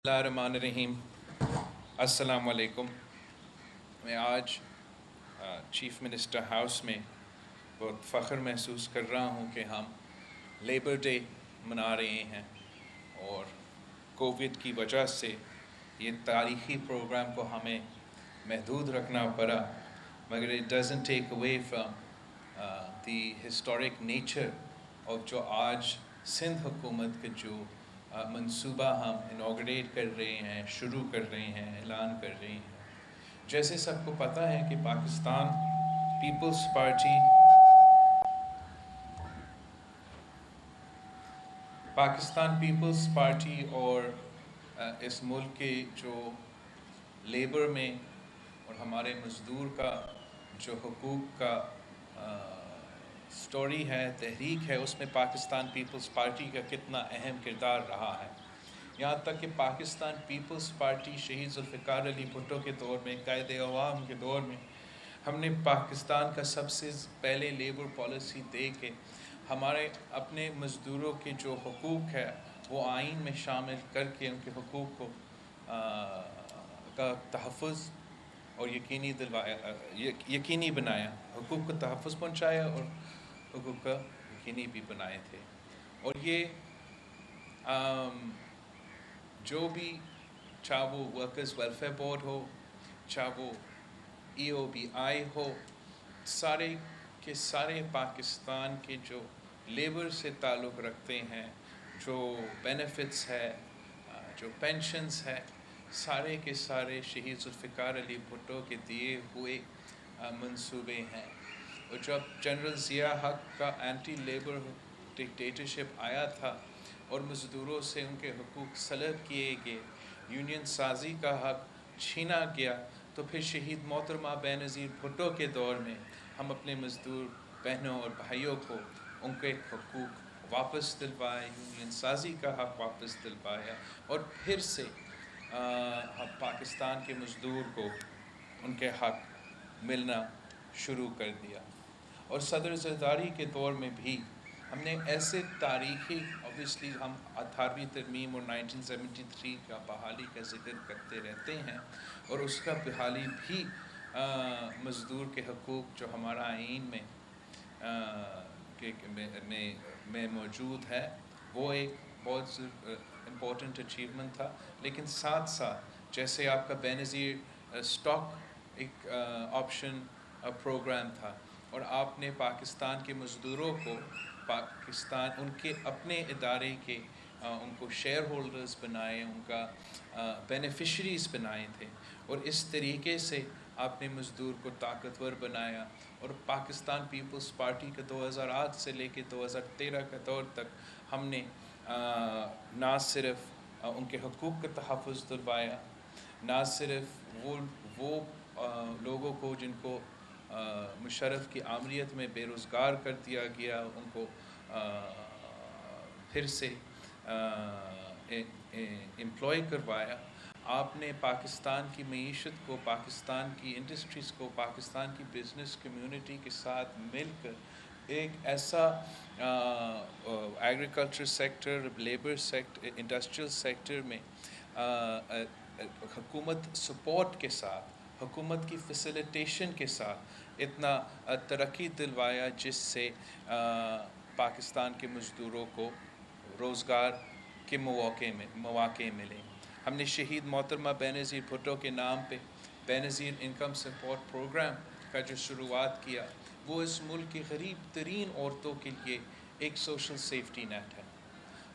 اللہ الرحمن الرحیم۔ السلام علیکم۔ میں آج چیف منسٹر ہاؤس میں بہت فخر محسوس کر رہا ہوں کہ ہم لیبر ڈے منا رہے ہیں، اور کووڈ کی وجہ سے یہ تاریخی پروگرام کو ہمیں محدود رکھنا پڑا، مگر it doesn't take away from the historic nature of جو آج سندھ حکومت کے جو منصوبہ ہم انوگریٹ کر رہے ہیں، شروع کر رہے ہیں، اعلان کر رہے ہیں۔ جیسے سب کو پتہ ہے کہ پاکستان پیپلز پارٹی اور اس ملک کے جو لیبر میں اور ہمارے مزدور کا جو حقوق کا سٹوری ہے، تحریک ہے، اس میں پاکستان پیپلز پارٹی کا کتنا اہم کردار رہا ہے۔ یہاں تک کہ پاکستان پیپلز پارٹی شہید ذوالفقار علی بھٹو کے دور میں، قائد عوام کے دور میں، ہم نے پاکستان کا سب سے پہلے لیبر پالیسی دے کے ہمارے اپنے مزدوروں کے جو حقوق ہے وہ آئین میں شامل کر کے ان کے حقوق کو کا تحفظ اور یقینی بنایا، حقوق کو تحفظ پہنچایا اور حقوق کا یقینی بھی بنائے تھے۔ اور یہ جو بھی، چاہے وہ ورکرز ویلفیئر بورڈ ہو، چاہے وہ EOBI ہو، سارے کے سارے پاکستان کے جو لیبر سے تعلق رکھتے ہیں، جو بینیفٹس ہے، جو پینشنز ہے، سارے کے سارے شہید ذوالفقار علی بھٹو کے دیے ہوئے منصوبے ہیں۔ اور جب جنرل ضیاء حق کا اینٹی لیبر ڈکٹیٹرشپ آیا تھا اور مزدوروں سے ان کے حقوق سلب کیے گئے، یونین سازی کا حق چھینا گیا، تو پھر شہید محترمہ بینظیر بھٹو کے دور میں ہم اپنے مزدور بہنوں اور بھائیوں کو ان کے حقوق واپس دلوائے، یونین سازی کا حق واپس دلوایا، اور پھر سے پاکستان کے مزدور کو ان کے حق ملنا شروع کر دیا۔ اور صدر زرداری کے دور میں بھی ہم نے ایسے تاریخی، اوبیسلی ہم 18ویں ترمیم اور 1973 کا بحالی کا ذکر کرتے رہتے ہیں، اور اس کا بحالی بھی مزدور کے حقوق جو ہمارا آئین میں موجود ہے، وہ ایک بہت امپورٹنٹ اچیومنٹ تھا۔ لیکن ساتھ ساتھ جیسے آپ کا بینظیر اسٹاک ایک آپشن پروگرام تھا، اور آپ نے پاکستان کے مزدوروں کو ان کے اپنے ادارے کے ان کو شیئر ہولڈرز بنائے، ان کا بینیفیشریز بنائے تھے، اور اس طریقے سے آپ نے مزدور کو طاقتور بنایا۔ اور پاکستان پیپلز پارٹی کے 2008 سے لے کے 2013 کا دور تک ہم نے نہ صرف ان کے حقوق کا تحفظ دلوایا، نہ صرف وہ لوگوں کو جن کو مشرف کی آمریت میں بے روزگار کر دیا گیا، ان کو پھر سے امپلائی کروایا، آپ نے پاکستان کی معیشت کو، پاکستان کی انڈسٹریز کو، پاکستان کی بزنس کمیونٹی کے ساتھ مل کر ایک ایسا agriculture sector, labour sector, industrial sector میں حکومت سپورٹ کے ساتھ، حکومت کی فیسیلیٹیشن کے ساتھ اتنا ترقی دلوایا، جس سے پاکستان کے مزدوروں کو روزگار کے مواقع ملے۔ ہم نے شہید محترمہ بینظیر بھٹو کے نام پہ بینظیر انکم سپورٹ پروگرام کا جو شروعات کیا، وہ اس ملک کی غریب ترین عورتوں کے لیے ایک سوشل سیفٹی نیٹ ہے۔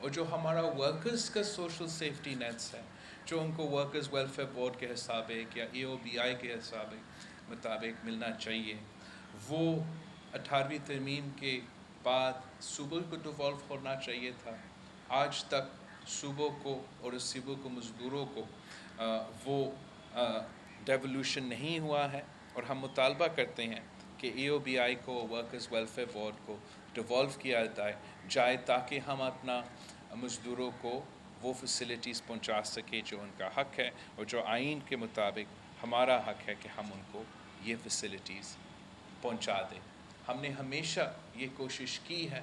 اور جو ہمارا ورکرز کا سوشل سیفٹی نیٹس ہے، جو ان کو ورکرز ویلفیئر بورڈ کے حسابق یا EOBI کے مطابق ملنا چاہیے، وہ 18ویں ترمیم کے بعد صوبوں کو ڈیوالو ہونا چاہیے تھا۔ آج تک صوبوں کو اور اس صوبوں کو مزدوروں کو وہ ڈیولوشن نہیں ہوا ہے، اور ہم مطالبہ کرتے ہیں کہ EOBI کو، ورکرز ویلفیئر بورڈ کو ڈیوالو کیا جائے تاکہ ہم اپنا مزدوروں کو وہ فیسلٹیز پہنچا سکے جو ان کا حق ہے، اور جو آئین کے مطابق ہمارا حق ہے کہ ہم ان کو یہ فیسلٹیز پہنچا دیں۔ ہم نے ہمیشہ یہ کوشش کی ہے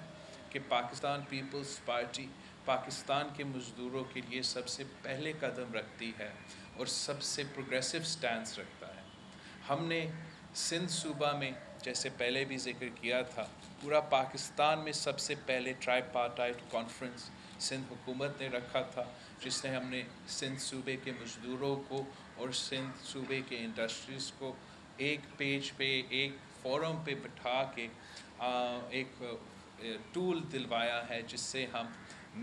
کہ پاکستان پیپلز پارٹی پاکستان کے مزدوروں کے لیے سب سے پہلے قدم رکھتی ہے اور سب سے پروگریسو سٹینس رکھتا ہے۔ ہم نے سندھ صوبہ میں جیسے پہلے بھی ذکر کیا تھا، پورا پاکستان میں سب سے پہلے ٹرائی پارٹائٹ کانفرنس سندھ حکومت نے رکھا تھا، جس نے ہم نے سندھ صوبے کے مزدوروں کو اور سندھ صوبے کے انڈسٹریز کو ایک پیج پہ، ایک فورم پہ بٹھا کے ایک ٹول دلوایا ہے جس سے ہم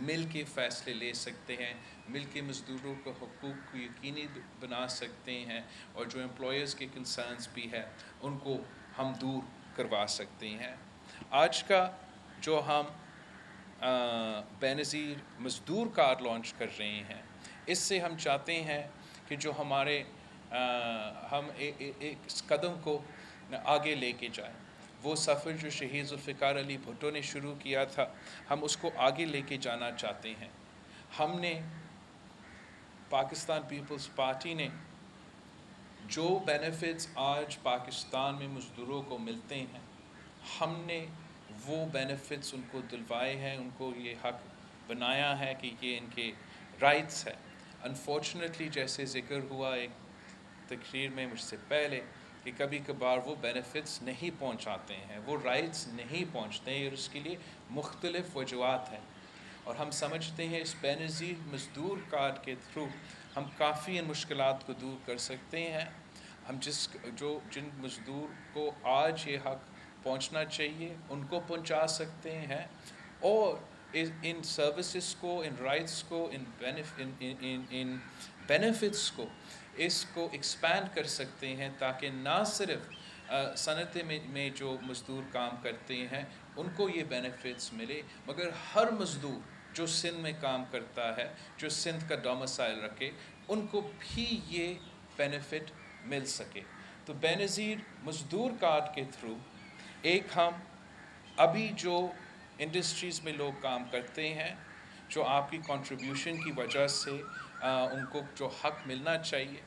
مل کے فیصلے لے سکتے ہیں، مل کے مزدوروں کو حقوق کو یقینی بنا سکتے ہیں، اور جو امپلائرز کے کنسرنز بھی ہے ان کو ہم دور کروا سکتے ہیں۔ آج کا جو ہم بے نظیر مزدور کارڈ لانچ کر رہے ہیں، اس سے ہم چاہتے ہیں کہ جو ہمارے ہم ایک قدم کو آگے لے کے جائیں۔ وہ سفر جو شہید ذوالفقار علی بھٹو نے شروع کیا تھا، ہم اس کو آگے لے کے جانا چاہتے ہیں۔ ہم نے پاکستان پیپلز پارٹی نے جو بینیفٹس آج پاکستان میں مزدوروں کو ملتے ہیں، ہم نے وہ بینیفٹس ان کو دلوائے ہیں، ان کو یہ حق بنایا ہے کہ یہ ان کے رائٹس ہے۔ انفارچونیٹلی جیسے ذکر ہوا ایک تقریر میں مجھ سے پہلے کہ کبھی کبھار وہ بینیفٹس نہیں پہنچاتے ہیں، وہ رائٹس نہیں پہنچتے ہیں، اور اس کے لیے مختلف وجوہات ہیں، اور ہم سمجھتے ہیں اس بے نظیر مزدور کارڈ کے تھرو ہم کافی ان مشکلات کو دور کر سکتے ہیں۔ ہم جن مزدور کو آج یہ حق پہنچنا چاہیے ان کو پہنچا سکتے ہیں، اور ان سروسز کو، ان رائٹس کو، ان بینیفٹس کو، اس کو ایکسپینڈ کر سکتے ہیں، تاکہ نہ صرف صنعت میں جو مزدور کام کرتے ہیں ان کو یہ بینیفٹس ملے، مگر ہر مزدور جو سندھ میں کام کرتا ہے، جو سندھ کا ڈومیسائل رکھے، ان کو بھی یہ بینیفٹ مل سکے۔ تو بے نظیر مزدور کارڈ کے تھرو ایک ہم ابھی جو انڈسٹریز میں لوگ کام کرتے ہیں، جو آپ کی کنٹریبیوشن کی وجہ سے ان کو جو حق ملنا چاہیے،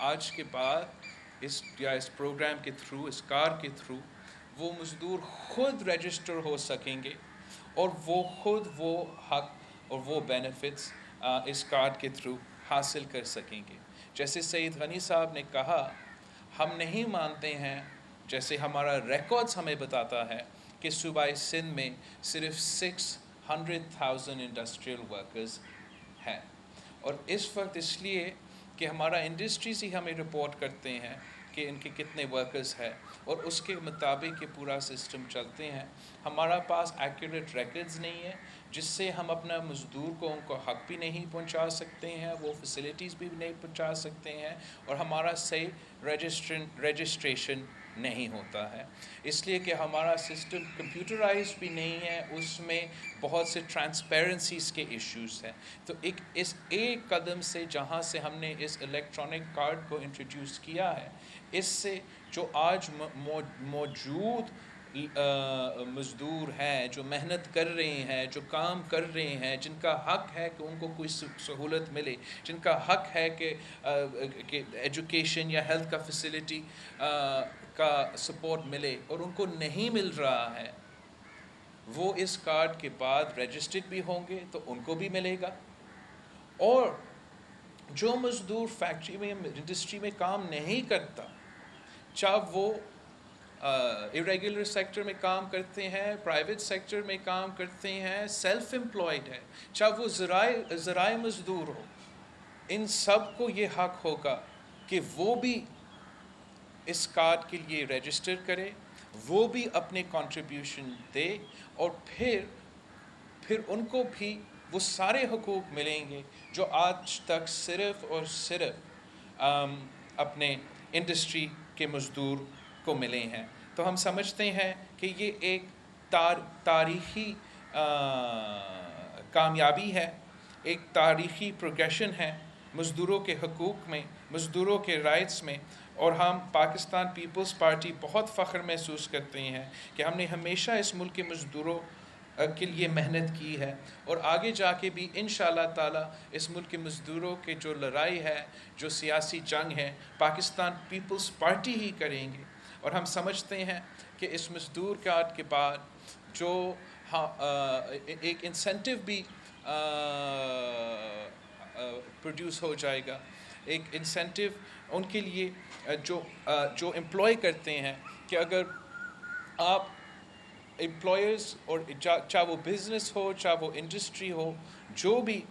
آج کے بعد اس پروگرام کے تھرو، اس کارڈ کے تھرو وہ مزدور خود رجسٹر ہو سکیں گے، اور وہ خود وہ حق اور وہ بینیفٹس اس کارڈ کے تھرو حاصل کر سکیں گے۔ جیسے سعید غنی صاحب نے کہا، ہم نہیں مانتے ہیں، جیسے ہمارا ریکارڈز ہمیں بتاتا ہے کہ صوبہ سندھ میں صرف 600,000 انڈسٹریل ورکرز ہیں، اور اس وقت اس لیے کہ ہمارا انڈسٹریز ہی ہمیں رپورٹ کرتے ہیں کہ ان کے کتنے ورکرز ہیں، اور اس کے مطابق یہ پورا سسٹم چلتے ہیں۔ ہمارا پاس ایکوریٹ ریکارڈز نہیں ہے، جس سے ہم اپنا مزدور کو ان کو حق بھی نہیں پہنچا سکتے ہیں، وہ فیسلٹیز بھی نہیں پہنچا سکتے ہیں، اور ہمارا صحیح رجسٹریشن نہیں ہوتا ہے، اس لیے کہ ہمارا سسٹم کمپیوٹرائز بھی نہیں ہے، اس میں بہت سے ٹرانسپیرنسیز کے ایشوز ہیں۔ تو اس ایک قدم سے جہاں سے ہم نے اس الیکٹرانک کارڈ کو انٹروڈیوس کیا ہے، اس سے جو آج موجود مزدور ہیں، جو محنت کر رہے ہیں، جو کام کر رہے ہیں، جن کا حق ہے کہ ان کو کوئی سہولت ملے، جن کا حق ہے کہ ایجوکیشن یا ہیلتھ کا فیسلٹی کا سپورٹ ملے، اور ان کو نہیں مل رہا ہے، وہ اس کارڈ کے بعد رجسٹرڈ بھی ہوں گے تو ان کو بھی ملے گا۔ اور جو مزدور فیکٹری میں، انڈسٹری میں کام نہیں کرتا، چاہے وہ irregular سیکٹر میں کام کرتے ہیں، پرائیویٹ سیکٹر میں کام کرتے ہیں، سیلف امپلائڈ ہے، چاہے وہ ذرائع مزدور ہو، ان سب کو یہ حق ہوگا کہ وہ بھی اس کارڈ کے لیے رجسٹر کرے، وہ بھی اپنے کنٹریبیوشن دے، اور پھر ان کو بھی وہ سارے حقوق ملیں گے جو آج تک صرف اور صرف اپنے انڈسٹری کے مزدور کو ملے ہیں۔ تو ہم سمجھتے ہیں کہ یہ ایک تاریخی کامیابی ہے، ایک تاریخی پروگریشن ہے مزدوروں کے حقوق میں، مزدوروں کے رائٹس میں، اور ہم پاکستان پیپلز پارٹی بہت فخر محسوس کرتے ہیں کہ ہم نے ہمیشہ اس ملک کے مزدوروں کے لیے محنت کی ہے، اور آگے جا کے بھی انشاءاللہ تعالی اس ملک کے مزدوروں کے جو لڑائی ہے، جو سیاسی جنگ ہے، پاکستان پیپلز پارٹی ہی کریں گے۔ اور ہم سمجھتے ہیں کہ اس مزدور کارڈ کے بعد جو ایک انسینٹیو بھی پروڈیوس ہو جائے گا. ایک انسینٹیو ان کے لیے جو امپلائی کرتے ہیں کہ اگر آپ امپلائرز اور چاہے وہ بزنس ہو چاہے وہ انڈسٹری ہو جو بھی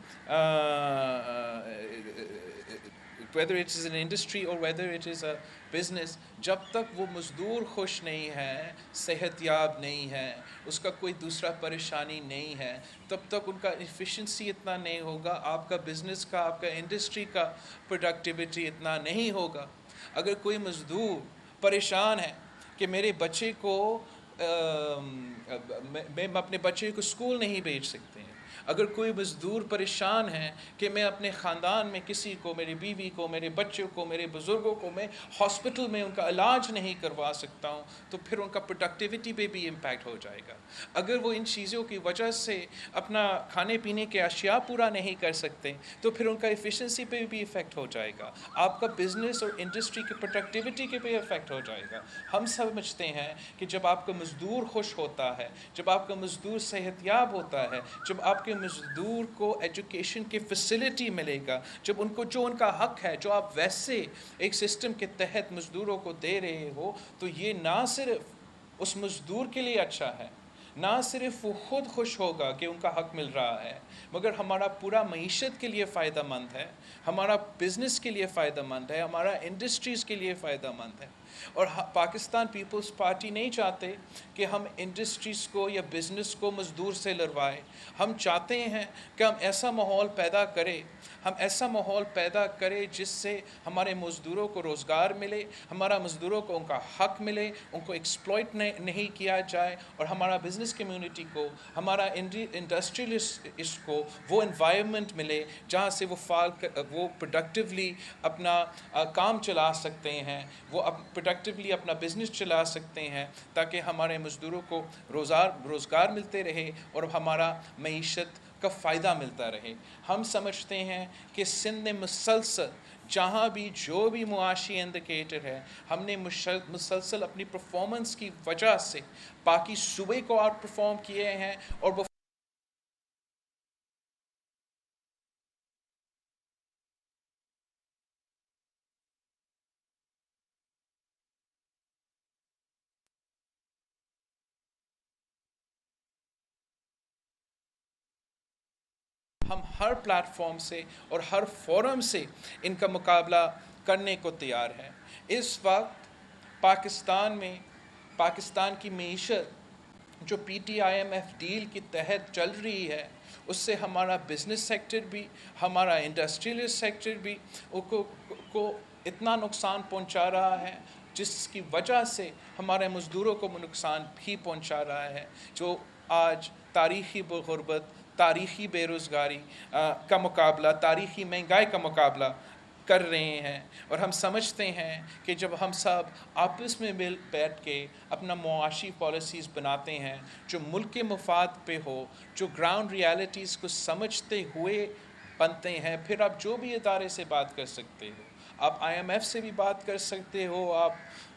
whether it is an industry or whether it is a business, جب تک وہ مزدور خوش نہیں ہے, صحت یاب نہیں ہے, اس کا کوئی دوسرا پریشانی نہیں ہے, تب تک ان کا ایفیشنسی اتنا نہیں ہوگا, آپ کا بزنس کا آپ کا انڈسٹری کا پروڈکٹیوٹی اتنا نہیں ہوگا. اگر کوئی مزدور پریشان ہے کہ میرے بچے کو میں اپنے بچے کو اسکول نہیں بھیج سکتے ہیں, اگر کوئی مزدور پریشان ہے کہ میں اپنے خاندان میں کسی کو, میری بیوی کو, میرے بچوں کو, میرے بزرگوں کو میں ہاسپٹل میں ان کا علاج نہیں کروا سکتا ہوں, تو پھر ان کا پروڈکٹیوٹی پہ بھی امپیکٹ ہو جائے گا. اگر وہ ان چیزوں کی وجہ سے اپنا کھانے پینے کے اشیاء پورا نہیں کر سکتے تو پھر ان کا ایفیشنسی پہ بھی افیکٹ ہو جائے گا, آپ کا بزنس اور انڈسٹری کی پروڈکٹیوٹی کے پہ افیکٹ ہو جائے گا. ہم سمجھتے ہیں کہ جب آپ کا مزدور خوش ہوتا ہے, جب آپ کا مزدور صحت یاب ہوتا ہے, جب آپ کے مزدور کو ایجوکیشن کی فیسلٹی ملے گا, جب ان کو جو ان کا حق ہے جو آپ ویسے ایک سسٹم کے تحت مزدوروں کو دے رہے ہو, تو یہ نہ صرف اس مزدور کے لیے اچھا ہے, نہ صرف وہ خود خوش ہوگا کہ ان کا حق مل رہا ہے, مگر ہمارا پورا معیشت کے لیے فائدہ مند ہے, ہمارا بزنس کے لیے فائدہ مند ہے, ہمارا انڈسٹریز کے لیے فائدہ مند ہے. اور پاکستان پیپلز پارٹی نہیں چاہتے کہ ہم انڈسٹریز کو یا بزنس کو مزدور سے لڑوائے. ہم چاہتے ہیں کہ ہم ایسا ماحول پیدا کرے جس سے ہمارے مزدوروں کو روزگار ملے, ہمارا مزدوروں کو ان کا حق ملے, ان کو ایکسپلائٹ نہیں کیا جائے, اور ہمارا بزنس کمیونٹی کو, ہمارا انڈسٹریلسٹ کو وہ انوائرمنٹ ملے جہاں سے وہ پروڈکٹیولی اپنا کام چلا سکتے ہیں, وہ پروڈکٹیولی اپنا بزنس چلا سکتے ہیں, تاکہ ہمارے مزدوروں کو روزگار ملتے رہے اور ہمارا معیشت کا فائدہ ملتا رہے. ہم سمجھتے ہیں کہ سندھ نے مسلسل جہاں بھی جو بھی معاشی انڈیکیٹر ہے, ہم نے مسلسل اپنی پرفارمنس کی وجہ سے باقی صوبے کو آؤٹ پرفارم کیے ہیں, اور وہ ہم ہر پلیٹ فارم سے اور ہر فورم سے ان کا مقابلہ کرنے کو تیار ہیں. اس وقت پاکستان کی معیشت جو PTIMF ڈیل کے تحت چل رہی ہے, اس سے ہمارا بزنس سیکٹر بھی, ہمارا انڈسٹریل سیکٹر بھی کو اتنا نقصان پہنچا رہا ہے, جس کی وجہ سے ہمارے مزدوروں کو نقصان بھی پہنچا رہا ہے, جو آج تاریخی غربت, تاریخی بے روزگاری کا مقابلہ, تاریخی مہنگائی کا مقابلہ کر رہے ہیں. اور ہم سمجھتے ہیں کہ جب ہم سب آپس میں بیٹھ کے اپنا معاشی پالیسیز بناتے ہیں جو ملک کے مفاد پہ ہو, جو گراؤنڈ ریالٹیز کو سمجھتے ہوئے بنتے ہیں, پھر آپ جو بھی ادارے سے بات کر سکتے ہو, آپ IMF سے بھی بات کر سکتے ہو, آپ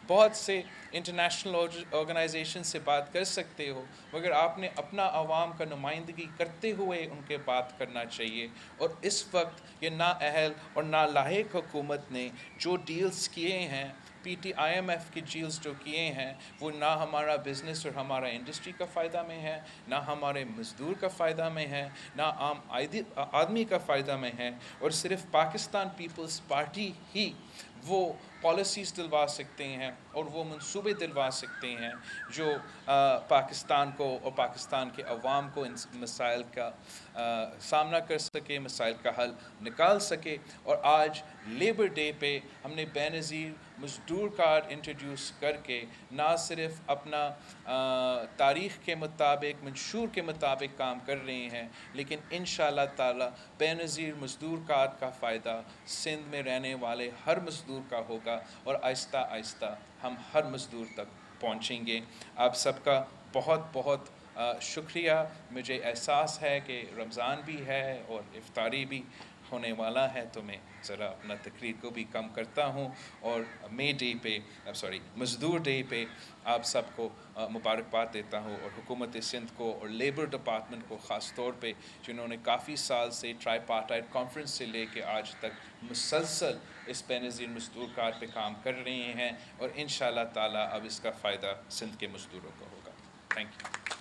بہت سے انٹرنیشنل آرگنائزیشن سے بات کر سکتے ہو, مگر آپ نے اپنا عوام کا نمائندگی کرتے ہوئے ان کے بات کرنا چاہیے. اور اس وقت یہ نااہل اور نالائق حکومت نے جو ڈیلز کیے ہیں, PTIMF کے ڈیلز جو کیے ہیں, وہ نہ ہمارا بزنس اور ہمارا انڈسٹری کا فائدہ میں ہے, نہ ہمارے مزدور کا فائدہ میں ہے, نہ عام آدمی کا فائدہ میں ہے, اور صرف پاکستان پیپلز پارٹی ہی وہ پالیسیز دلوا سکتے ہیں اور وہ منصوبے دلوا سکتے ہیں جو پاکستان کو اور پاکستان کے عوام کو ان مسائل کا سامنا کر سکے, مسائل کا حل نکال سکے. اور آج لیبر ڈے پہ ہم نے بے نظیر مزدور کارڈ انٹروڈیوس کر کے نہ صرف اپنا تاریخ کے مطابق, منشور کے مطابق کام کر رہے ہیں, لیکن انشاءاللہ تعالی بے نظیر مزدور کارڈ کا فائدہ سندھ میں رہنے والے ہر مزدور کا ہوگا, اور آہستہ آہستہ ہم ہر مزدور تک پہنچیں گے. آپ سب کا بہت بہت شکریہ. مجھے احساس ہے کہ رمضان بھی ہے اور افطاری بھی ہونے والا ہے تو میں ذرا اپنا تقریر کو بھی کم کرتا ہوں اور مزدور ڈے پہ آپ سب کو مبارکباد دیتا ہوں، اور حکومت سندھ کو اور لیبر ڈپارٹمنٹ کو خاص طور پہ، جنہوں نے کافی سال سے ٹرائی پارٹائٹ کانفرنس سے لے کے آج تک مسلسل اس بے نظیر مزدور کارڈ پہ کام کر رہے ہیں، اور انشاءاللہ تعالیٰ اب اس کا فائدہ سندھ کے مزدوروں کو ہوگا۔ Thank you.